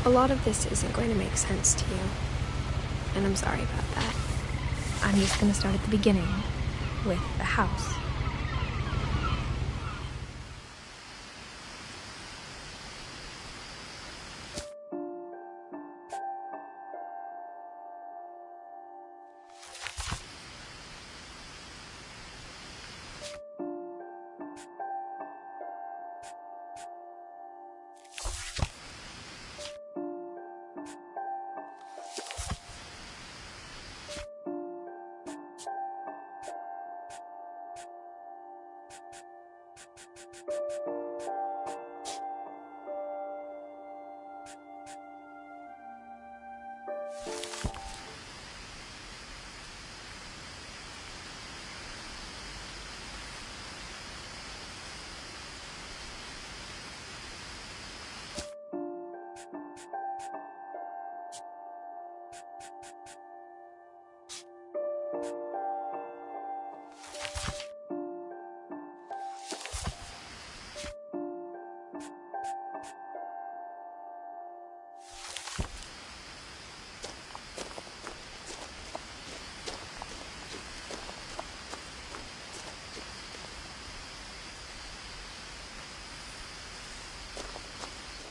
A lot of this isn't going to make sense to you, and I'm sorry about that. I'm just going to start at the beginning, with the house.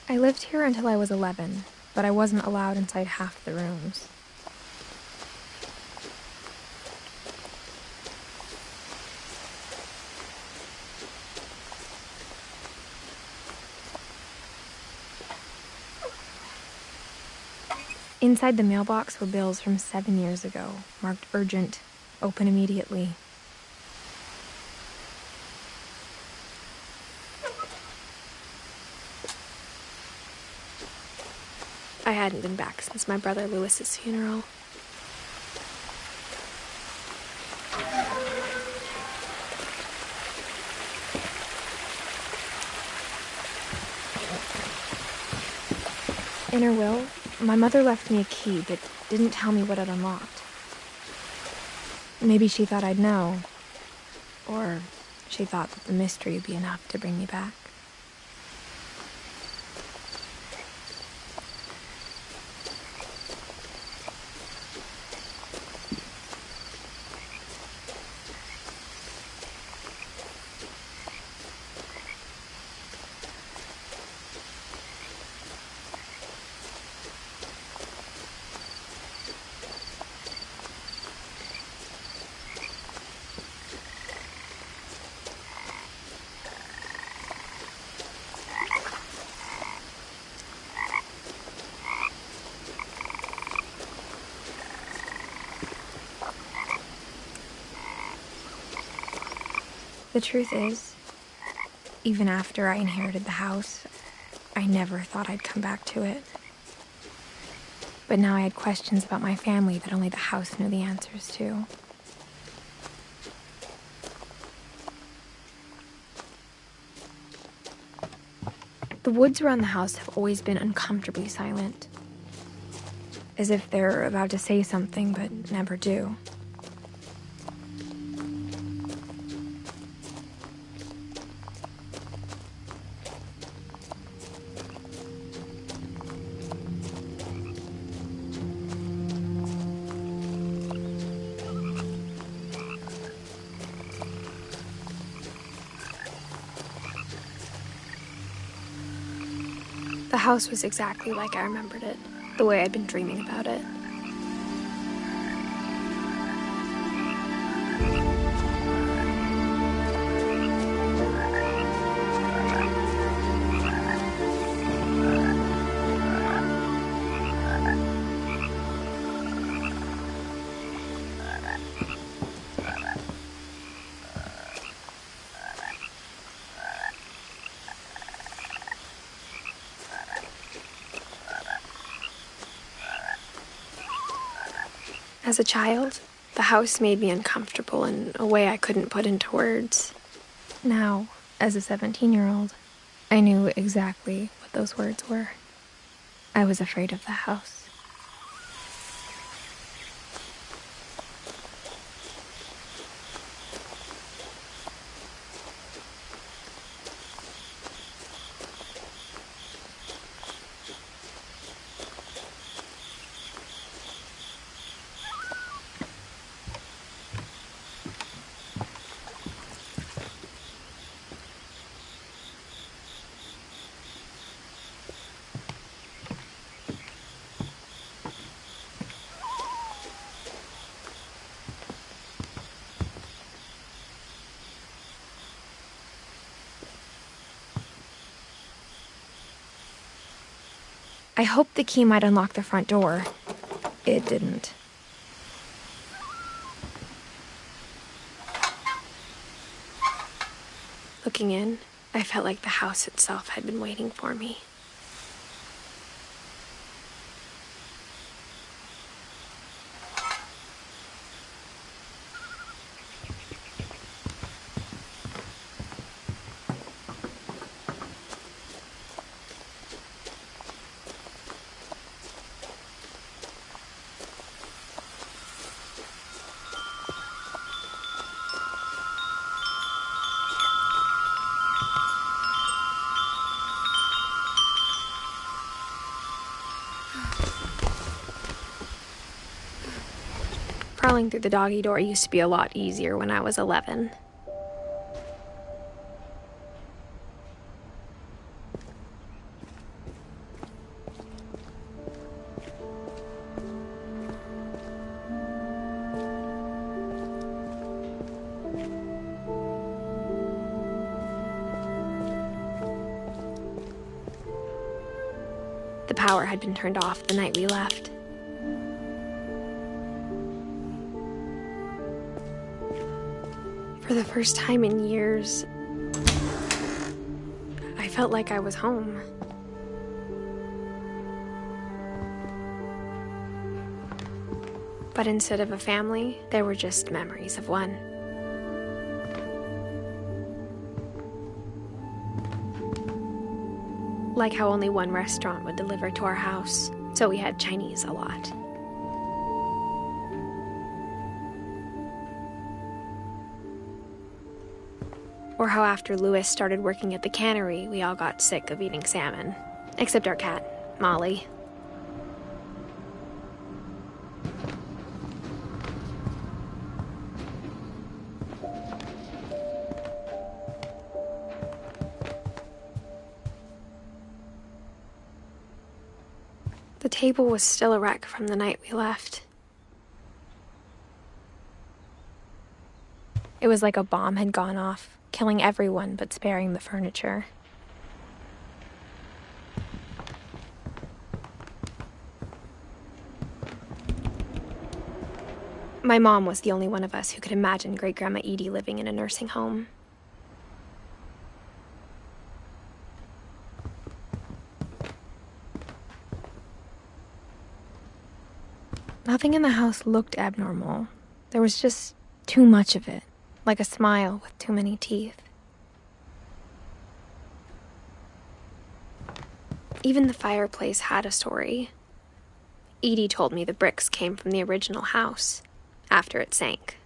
I lived here until I was 11, but I wasn't allowed inside half the rooms. Inside the mailbox were bills from 7 years ago, marked urgent, open immediately. I hadn't been back since my brother Lewis's funeral. In her will, my mother left me a key but didn't tell me what it unlocked. Maybe she thought I'd know, or she thought that the mystery would be enough to bring me back. The truth is, even after I inherited the house, I never thought I'd come back to it. But now I had questions about my family that only the house knew the answers to. The woods around the house have always been uncomfortably silent, as if they're about to say something but never do. The house was exactly like I remembered it, the way I'd been dreaming about it. As a child, the house made me uncomfortable in a way I couldn't put into words. Now, as a 17-year-old, I knew exactly what those words were. I was afraid of the house. I hoped the key might unlock the front door. It didn't. Looking in, I felt like the house itself had been waiting for me. Crawling through the doggy door used to be a lot easier when I was 11. The power had been turned off the night we left. For the first time in years, I felt like I was home. But instead of a family, there were just memories of one. Like how only one restaurant would deliver to our house, so we had Chinese a lot. Or how after Louis started working at the cannery, we all got sick of eating salmon. Except our cat, Molly. The table was still a wreck from the night we left. It was like a bomb had gone off, killing everyone but sparing the furniture. My mom was the only one of us who could imagine Great-Grandma Edie living in a nursing home. Nothing in the house looked abnormal. There was just too much of it. Like a smile with too many teeth. Even the fireplace had a story. Edie told me the bricks came from the original house, after it sank.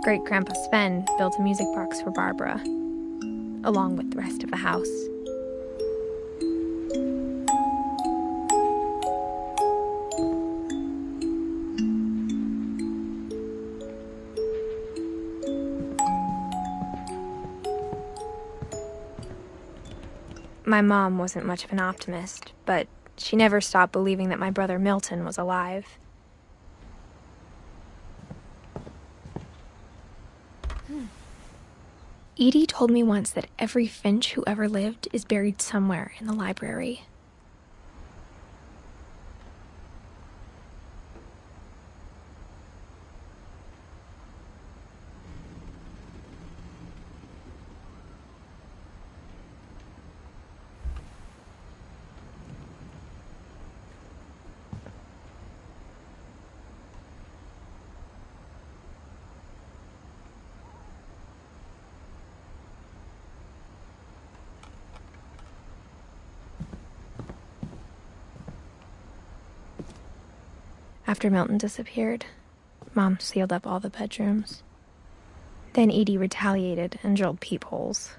Great-Grandpa Sven built a music box for Barbara, along with the rest of the house. My mom wasn't much of an optimist, but she never stopped believing that my brother Milton was alive. Edie told me once that every Finch who ever lived is buried somewhere in the library. After Milton disappeared, Mom sealed up all the bedrooms. Then Edie retaliated and drilled peepholes.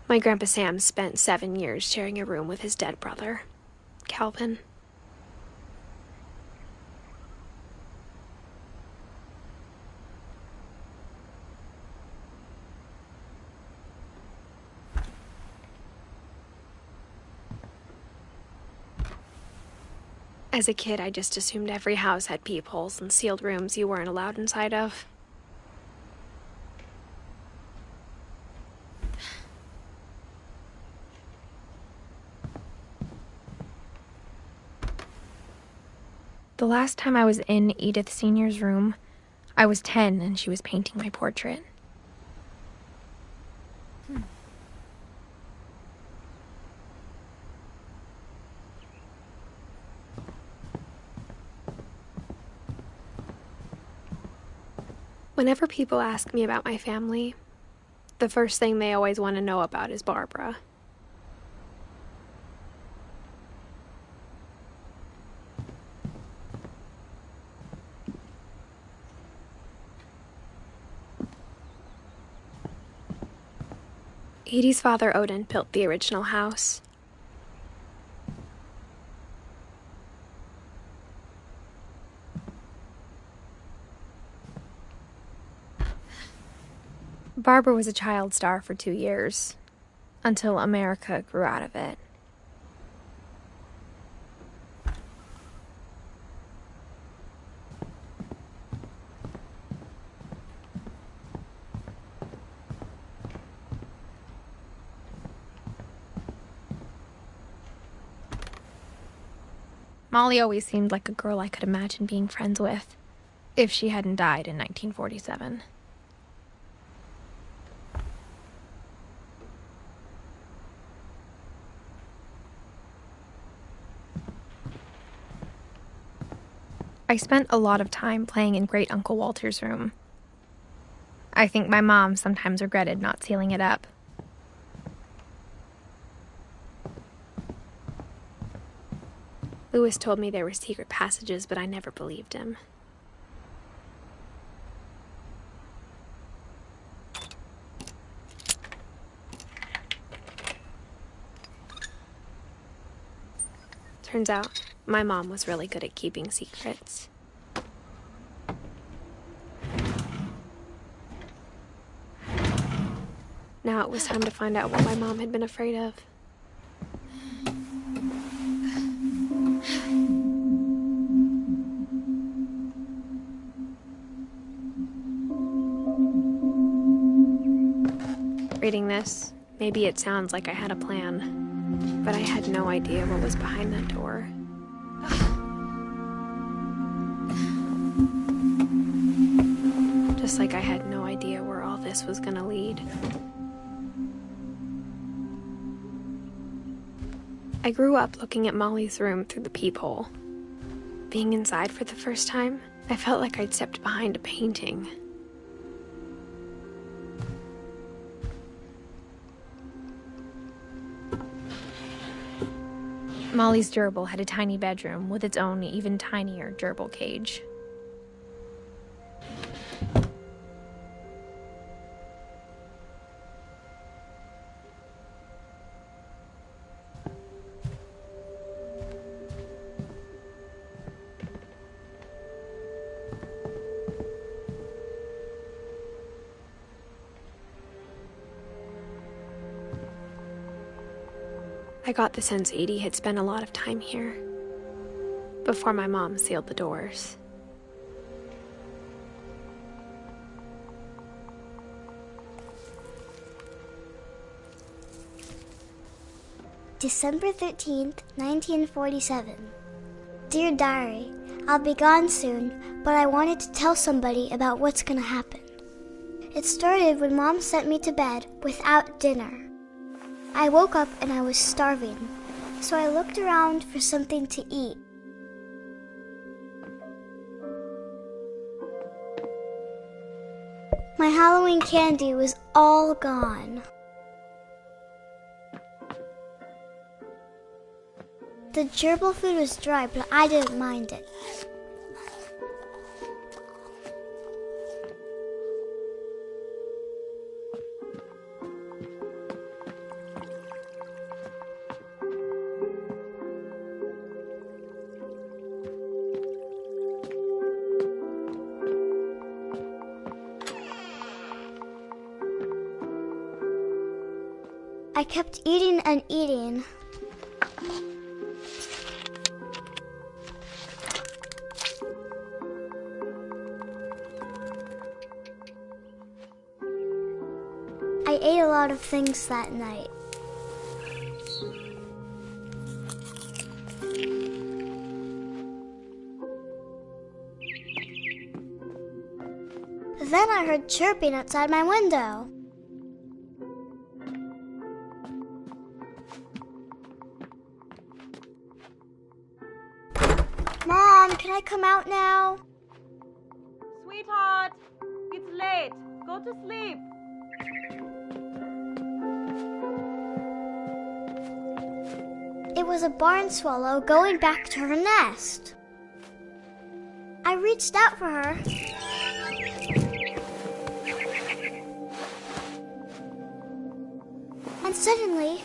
My Grandpa Sam spent 7 years sharing a room with his dead brother, Calvin. As a kid, I just assumed every house had peepholes and sealed rooms you weren't allowed inside of. The last time I was in Edith Sr.'s room, I was 10 and she was painting my portrait. Whenever people ask me about my family, the first thing they always want to know about is Barbara. Edie's father, Odin, built the original house. Barbara was a child star for 2 years, until America grew out of it. Molly always seemed like a girl I could imagine being friends with, if she hadn't died in 1947. I spent a lot of time playing in Great Uncle Walter's room. I think my mom sometimes regretted not sealing it up. Lewis told me there were secret passages, but I never believed him. Turns out, my mom was really good at keeping secrets. Now it was time to find out what my mom had been afraid of. Reading this, maybe it sounds like I had a plan, but I had no idea what was behind that door. Just like I had no idea where all this was gonna lead. I grew up looking at Molly's room through the peephole. Being inside for the first time, I felt like I'd stepped behind a painting. Molly's gerbil had a tiny bedroom with its own even tinier gerbil cage. I got the sense Edie had spent a lot of time here, before my mom sealed the doors. December 13th, 1947. Dear Diary, I'll be gone soon, but I wanted to tell somebody about what's gonna happen. It started when Mom sent me to bed without dinner. I woke up and I was starving, so I looked around for something to eat. My Halloween candy was all gone. The gerbil food was dry, but I didn't mind it. I kept eating and eating. I ate a lot of things that night. Then I heard chirping outside my window. Mom, can I come out now? Sweetheart, it's late. Go to sleep. It was a barn swallow going back to her nest. I reached out for her. And suddenly,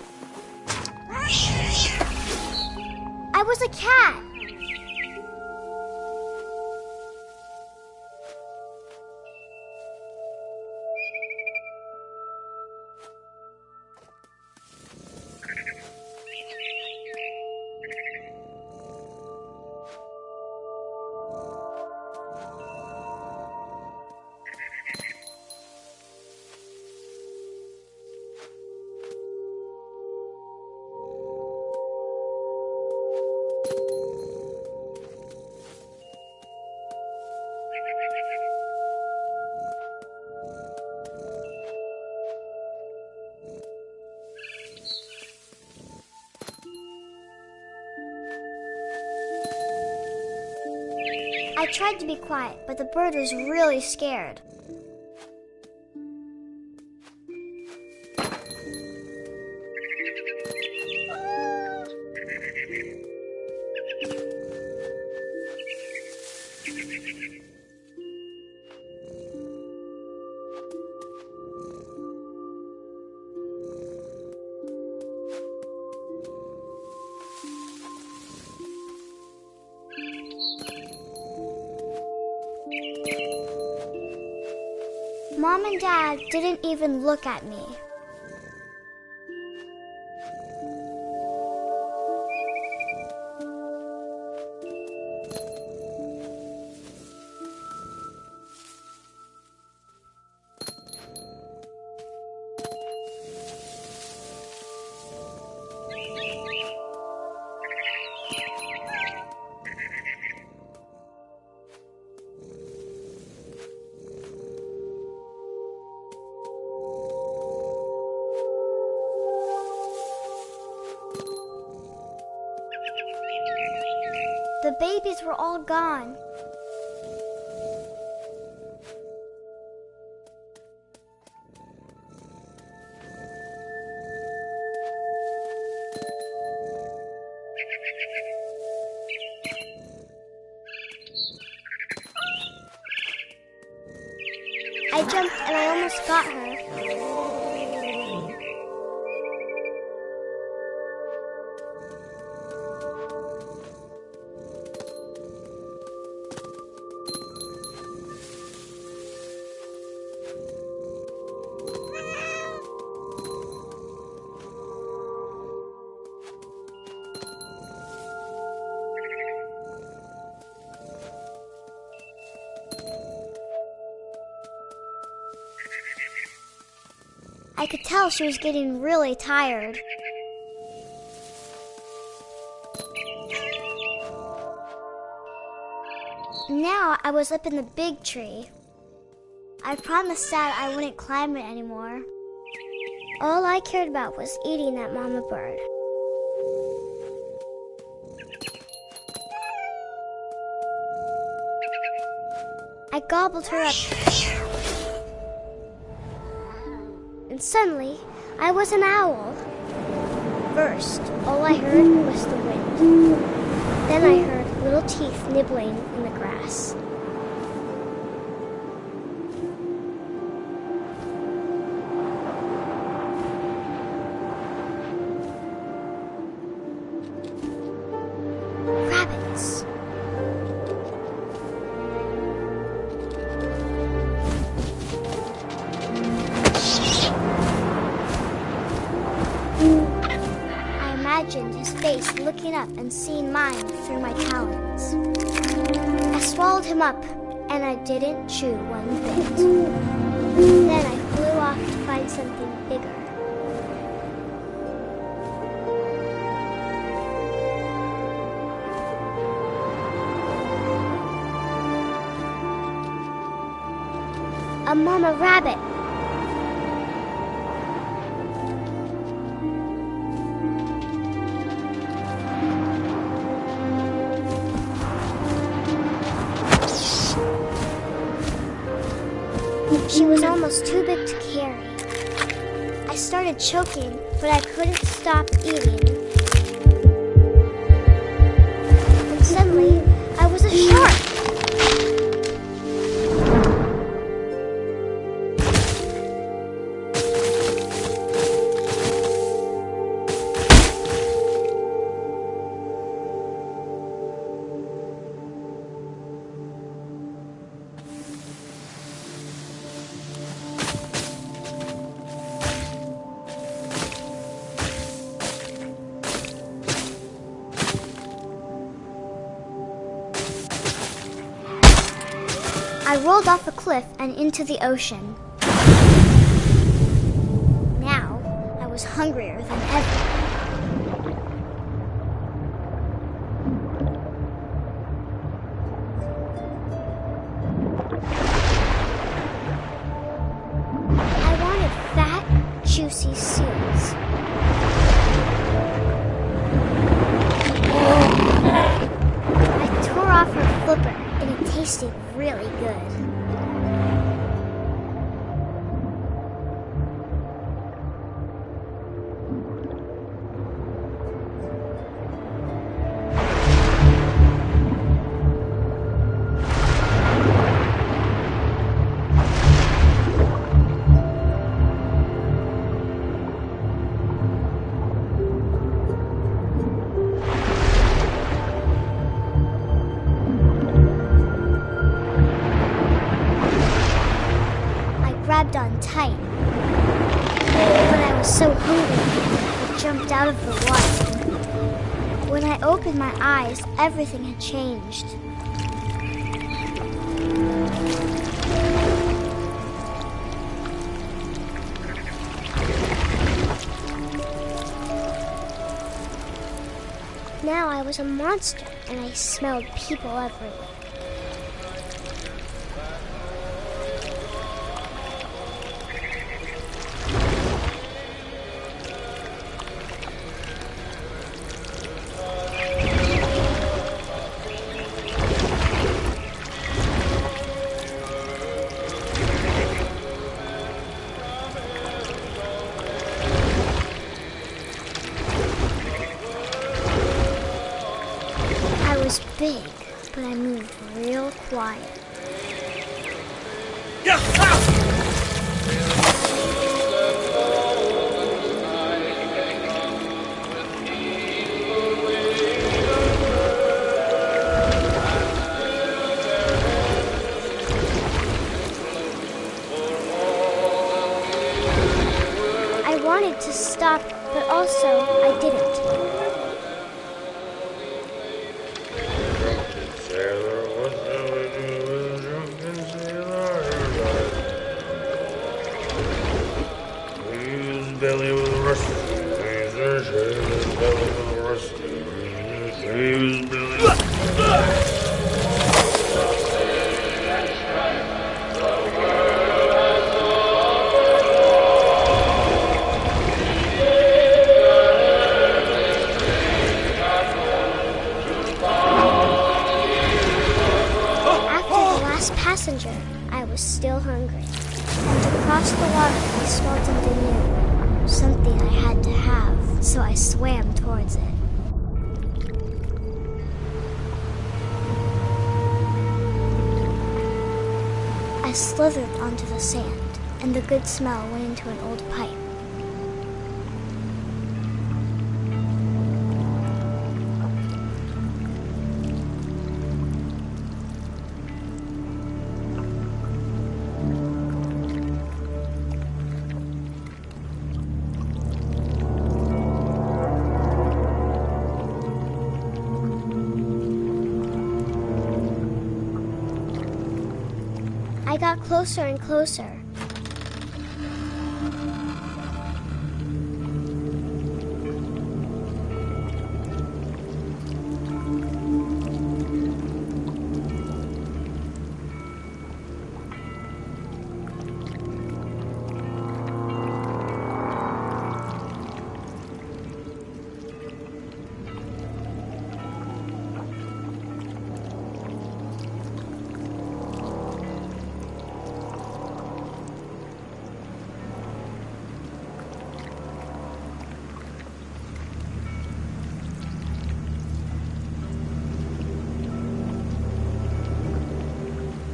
I was a cat. I tried to be quiet, but the bird was really scared. Mom and Dad didn't even look at me. The babies were all gone. I jumped and I almost got her. I could tell she was getting really tired. Now I was up in the big tree. I promised Dad I wouldn't climb it anymore. All I cared about was eating that mama bird. I gobbled her up. And suddenly, I was an owl. First, all I heard was the wind. Then I heard little teeth nibbling in the grass. Rabbits. face looking up and seeing mine through my talons. I swallowed him up, and I didn't chew one bit. Then I flew off to find something bigger. A mama rabbit. She was almost too big to carry. I started choking, but I couldn't stop eating. And suddenly, I was a shark. I rolled off a cliff and into the ocean. Now, I was hungrier than ever. I wanted fat, juicy seals. I tore off her flipper, and it tasted really good. Grabbed on tight. But I was so hungry, I jumped out of the water. When I opened my eyes, everything had changed. Now I was a monster, and I smelled people everywhere. I was big, but I moved real quiet. I wanted to stop, but also I didn't. Belly with a rusty, belly with a rusty, belly. Passenger, I was still hungry. And across the water, I smelled something new. Something I had to have, so I swam towards it. I slithered onto the sand, and the good smell went into an old pipe. I got closer and closer.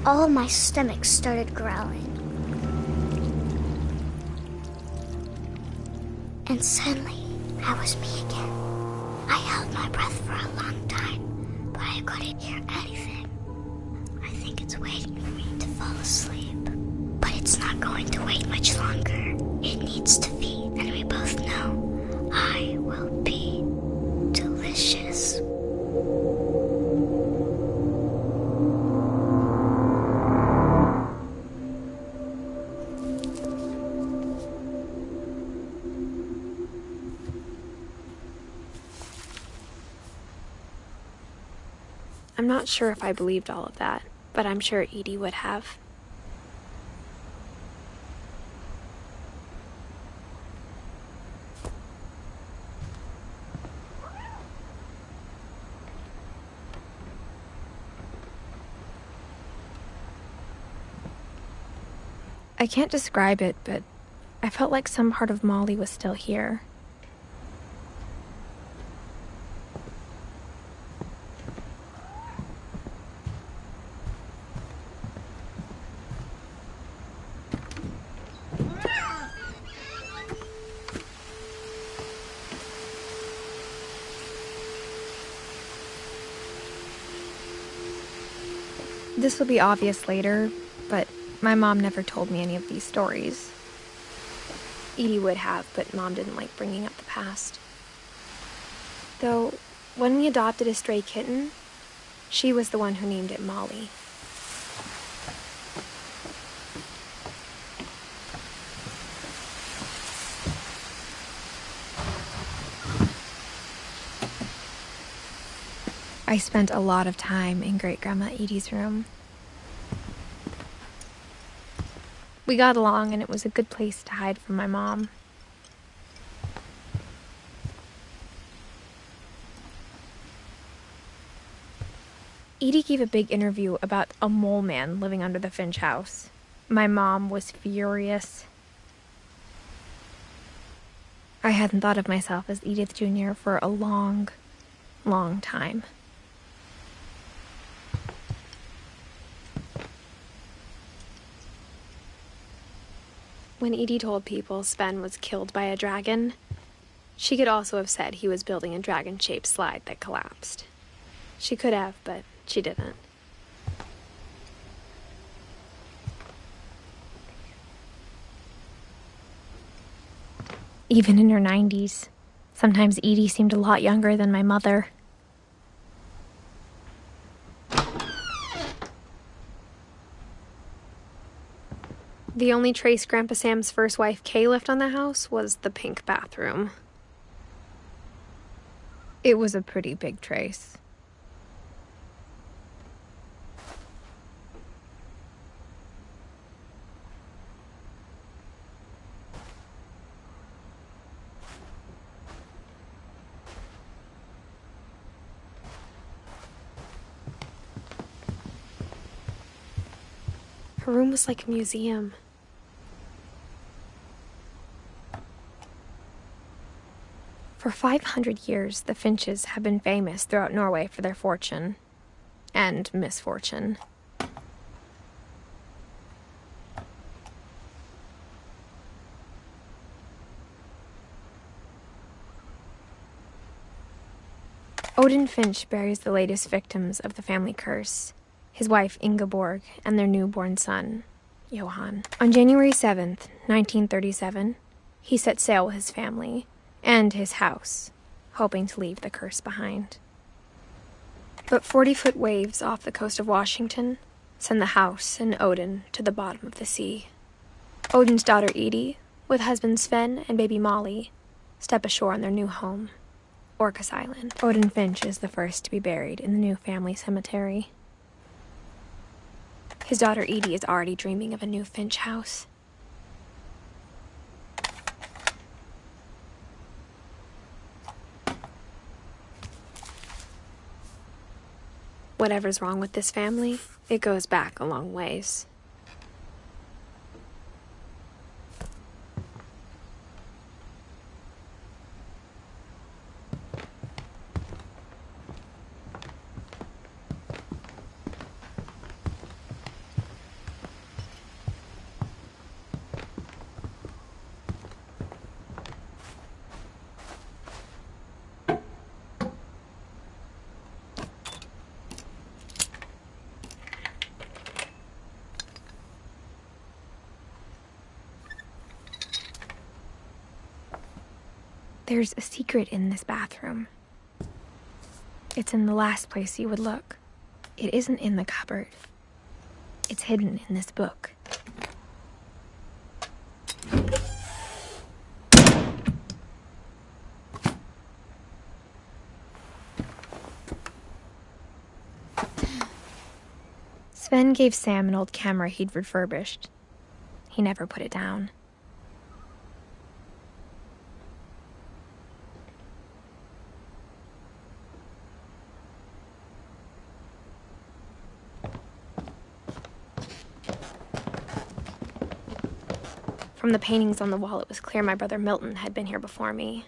All my stomach started growling. And suddenly, I was me again. I held my breath for a long time, but I couldn't hear anything. I think it's waiting for me to fall asleep. But it's not going to wait much longer. It needs to feed, and we both know I will be delicious. I'm not sure if I believed all of that, but I'm sure Edie would have. I can't describe it, but I felt like some part of Molly was still here. This will be obvious later, but my mom never told me any of these stories. Edie would have, but Mom didn't like bringing up the past. Though, when we adopted a stray kitten, she was the one who named it Molly. I spent a lot of time in Great-Grandma Edie's room. We got along, and it was a good place to hide from my mom. Edie gave a big interview about a mole man living under the Finch house. My mom was furious. I hadn't thought of myself as Edith Jr. for a long, long time. When Edie told people Sven was killed by a dragon, she could also have said he was building a dragon-shaped slide that collapsed. She could have, but she didn't. Even in her 90s, sometimes Edie seemed a lot younger than my mother. The only trace Grandpa Sam's first wife, Kay, left on the house was the pink bathroom. It was a pretty big trace. Her room was like a museum. For 500 years, the Finches have been famous throughout Norway for their fortune and misfortune. Odin Finch buries the latest victims of the family curse, his wife Ingeborg and their newborn son, Johan. On January 7th, 1937, he set sail with his family and his house, hoping to leave the curse behind. But 40-foot waves off the coast of Washington send the house and Odin to the bottom of the sea. Odin's daughter Edie, with husband Sven and baby Molly, step ashore on their new home, Orcas Island. Odin Finch is the first to be buried in the new family cemetery. His daughter Edie is already dreaming of a new Finch house. Whatever's wrong with this family, it goes back a long ways. There's a secret in this bathroom. It's in the last place you would look. It isn't in the cupboard. It's hidden in this book. Sven gave Sam an old camera he'd refurbished. He never put it down. From the paintings on the wall, it was clear my brother Milton had been here before me.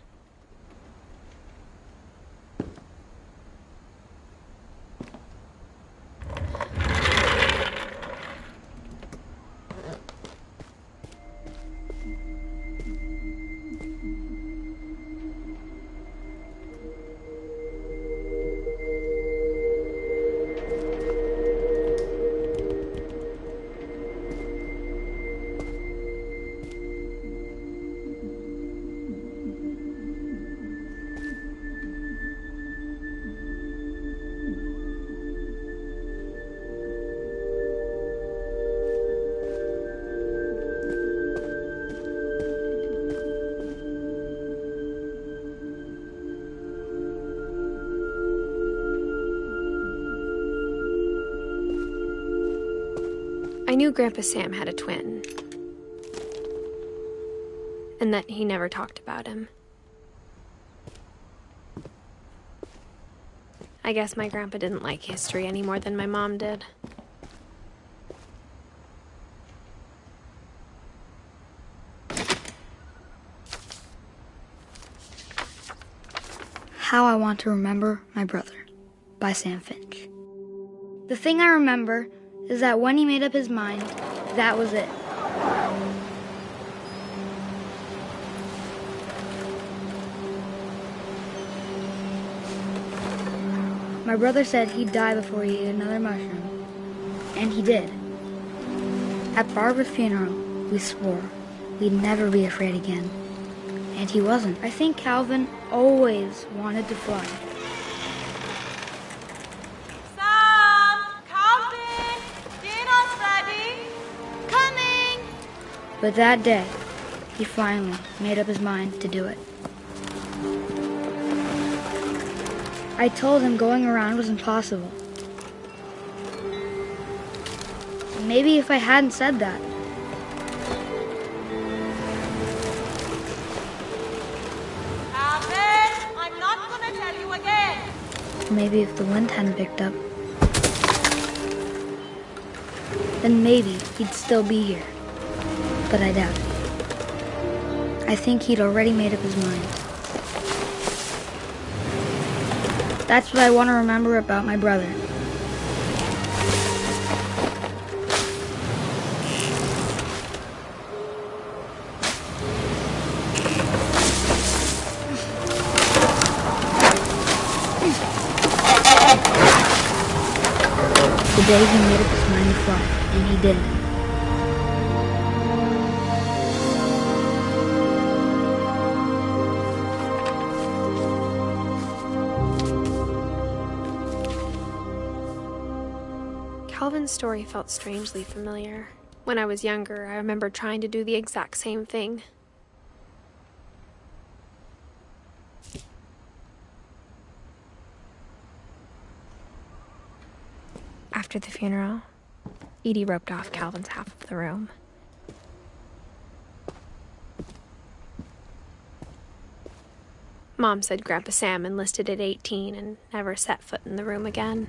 I knew Grandpa Sam had a twin, and that he never talked about him. I guess my grandpa didn't like history any more than my mom did. How I Want to Remember My Brother by Sam Finch. The thing I remember is that when he made up his mind, that was it. My brother said he'd die before he ate another mushroom, and he did. At Barbara's funeral, we swore we'd never be afraid again, and he wasn't. I think Calvin always wanted to fly. But that day, he finally made up his mind to do it. I told him going around was impossible. Maybe if I hadn't said that. Alvin, I'm not gonna tell you again. Maybe if the wind hadn't picked up, then maybe he'd still be here. But I doubt it. I think he'd already made up his mind. That's what I want to remember about my brother. The day he made up his mind to fly, and he did. Calvin's story felt strangely familiar. When I was younger, I remember trying to do the exact same thing. After the funeral, Edie roped off Calvin's half of the room. Mom said Grandpa Sam enlisted at 18 and never set foot in the room again.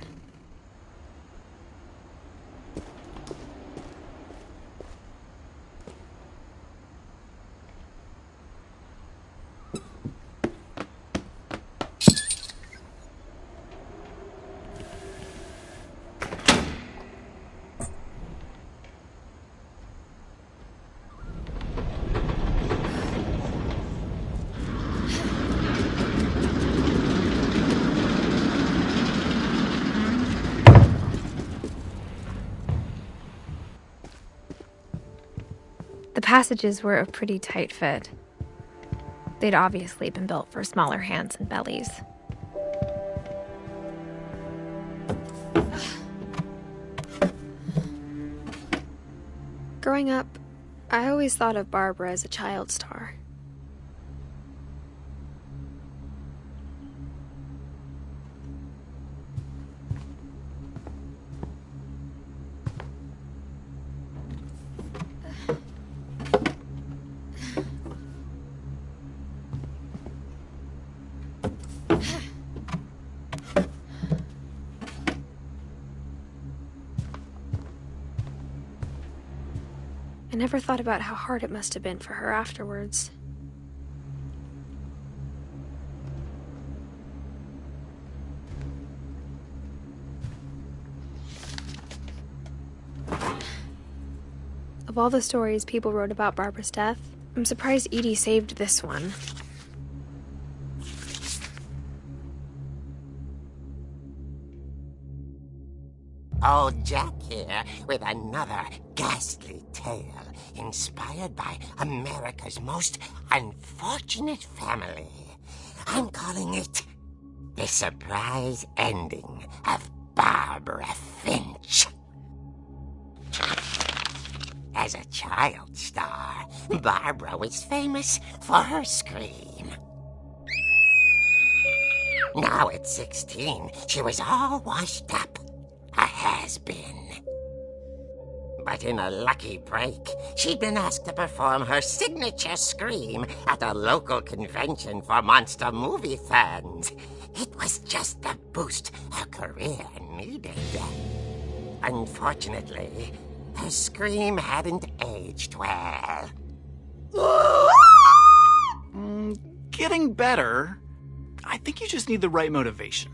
The passages were a pretty tight fit. They'd obviously been built for smaller hands and bellies. Growing up, I always thought of Barbara as a child star. I never thought about how hard it must have been for her afterwards. Of all the stories people wrote about Barbara's death, I'm surprised Edie saved this one. Old Jack here with another ghastly tale inspired by America's most unfortunate family. I'm calling it The Surprise Ending of Barbara Finch. As a child star, Barbara was famous for her scream. Now at 16, she was all washed up. A has-been. But in a lucky break, she'd been asked to perform her signature scream at a local convention for monster movie fans. It was just the boost her career needed. Unfortunately, her scream hadn't aged well. Getting better. I think you just need the right motivation.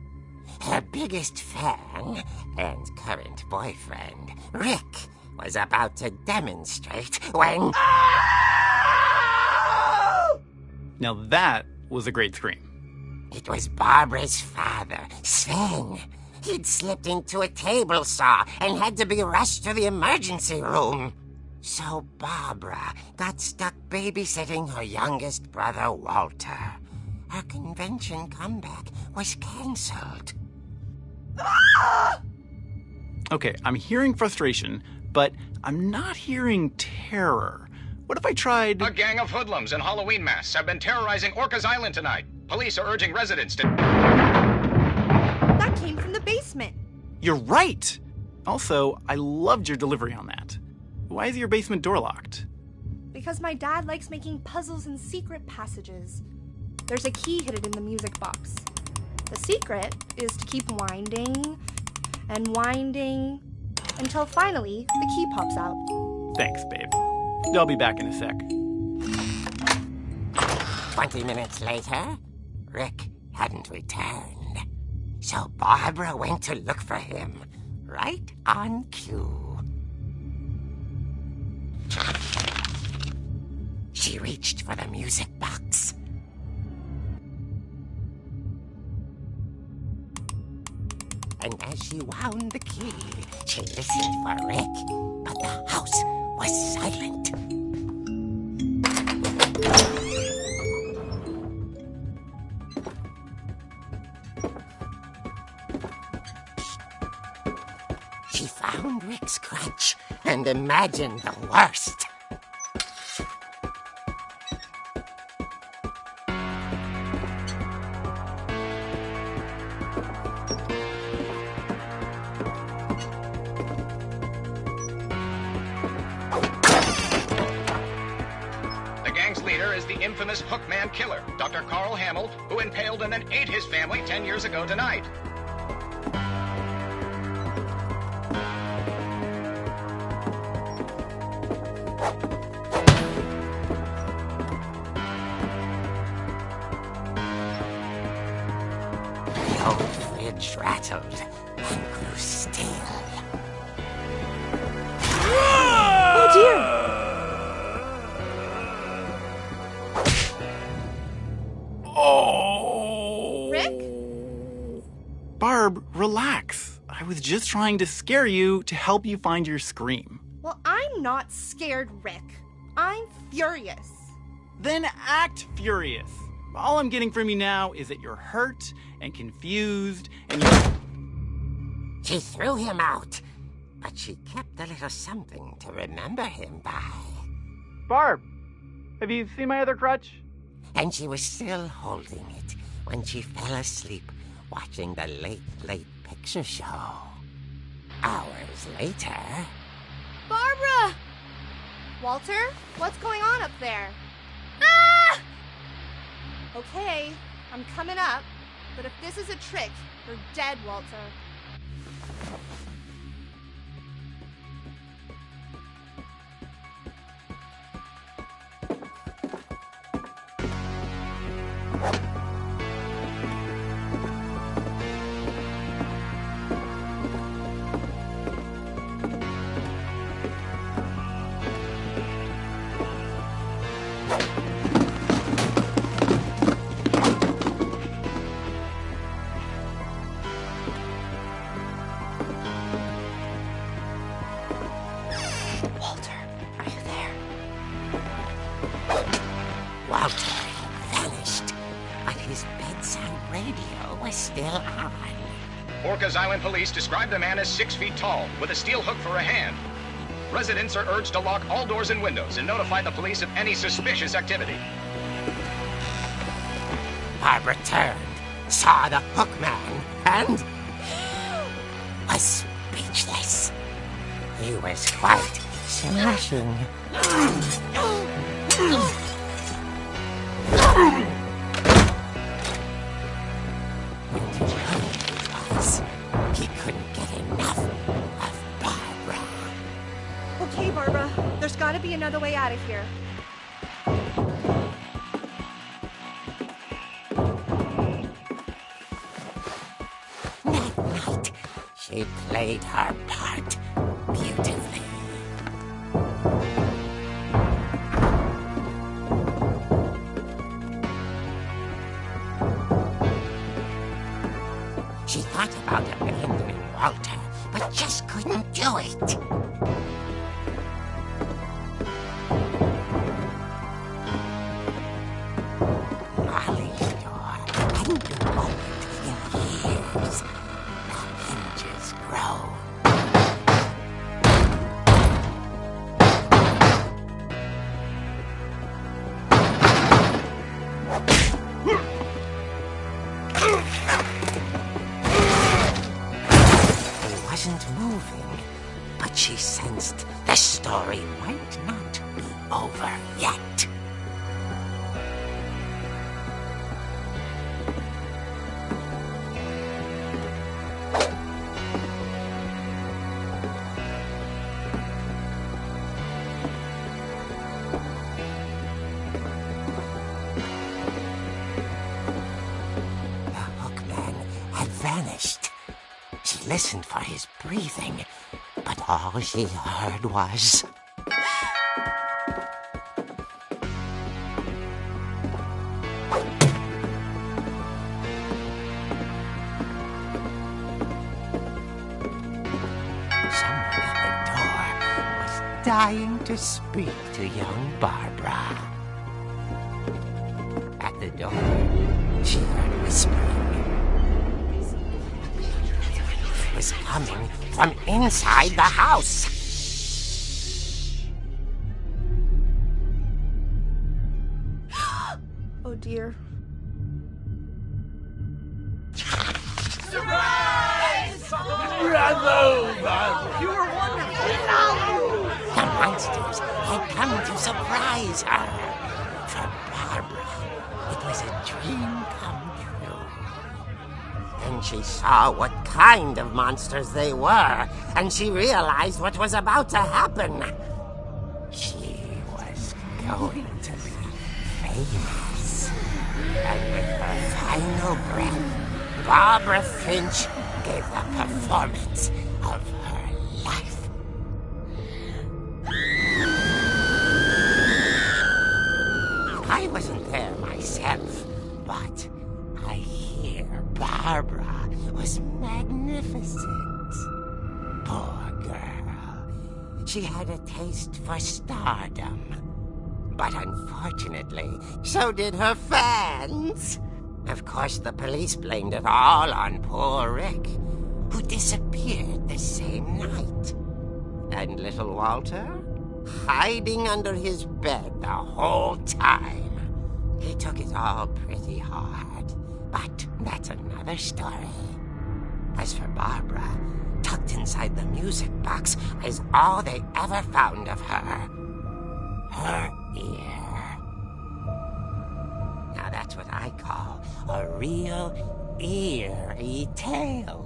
Her biggest fan and current boyfriend, Rick, was about to demonstrate when... Now that was a great scream. It was Barbara's father, Sven. He'd slipped into a table saw and had to be rushed to the emergency room. So Barbara got stuck babysitting her youngest brother, Walter. Her convention comeback was cancelled. Okay, I'm hearing frustration, but I'm not hearing terror. What if I tried... A gang of hoodlums in Halloween masks have been terrorizing Orcas Island tonight. Police are urging residents to... That came from the basement. You're right! Also, I loved your delivery on that. Why is your basement door locked? Because my dad likes making puzzles and secret passages. There's a key hidden in the music box. The secret is to keep winding and winding until finally the key pops out. Thanks, babe. I'll be back in a sec. 20 minutes later, Rick hadn't returned. So Barbara went to look for him, right on cue. She reached for the music box. And as she wound the key, she listened for Rick, but the house was silent. She found imagine the worst. The gang's leader is the infamous Hookman killer, Dr. Carl Hamill, who impaled and then ate his family 10 years ago tonight. The old fridge rattled and grew still. Oh dear! Oh! Rick? Barb, relax. I was just trying to scare you to help you find your scream. Well, I'm not scared, Rick. I'm furious. Then act furious. All I'm getting from you now is that you're hurt and confused and you... She threw him out, but she kept a little something to remember him by. Barb, have you seen my other crutch? And she was still holding it when she fell asleep watching the late picture show. Hours later... Barbara! Walter, what's going on up there? Ah! Okay, I'm coming up, but if this is a trick, you're dead, Walter. Walter vanished, but his bedside radio was still on. Orcas Island police describe the man as 6 feet tall, with a steel hook for a hand. Residents are urged to lock all doors and windows and notify the police of any suspicious activity. Barbara turned, saw the hook man, and was speechless. He was quite smashing. He couldn't get enough of Barbara. Okay, Barbara, there's gotta be another way out of here. That night, she played her part beautifully. She thought about abandoning Walter, but just couldn't do it. Molly's door hadn't been opened in years. The hinges groaned. Wasn't moving, but she sensed the story might not be over yet. The hookman had vanished. She listened for his breathing, but all she heard was... Someone at the door was dying to speak to young Barbara. At the door, she heard whispering. It was coming from inside the house. Oh dear. Surprise! Bravo, Barbara! You were wonderful. The monsters had come to surprise her. For Barbara, it was a dream come true. Then she saw what kind of monsters they were, and she realized what was about to happen. She was going to be famous. And with her final breath, Barbara Finch gave the performance of her life. I wasn't there myself, but I hear Barbara was magnificent. Poor girl. She had a taste for stardom. But unfortunately, so did her fans. Of course, the police blamed it all on poor Rick, who disappeared the same night. And little Walter? Hiding under his bed the whole time. He took it all pretty hard, but that's another story. As for Barbara, tucked inside the music box is all they ever found of her. Her ear. Now that's what I call a real eerie tale.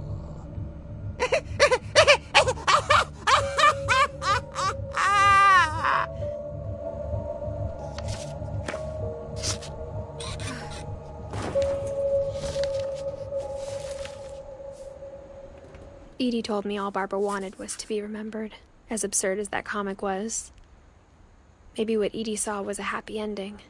Edie told me all Barbara wanted was to be remembered, as absurd as that comic was. Maybe what Edie saw was a happy ending.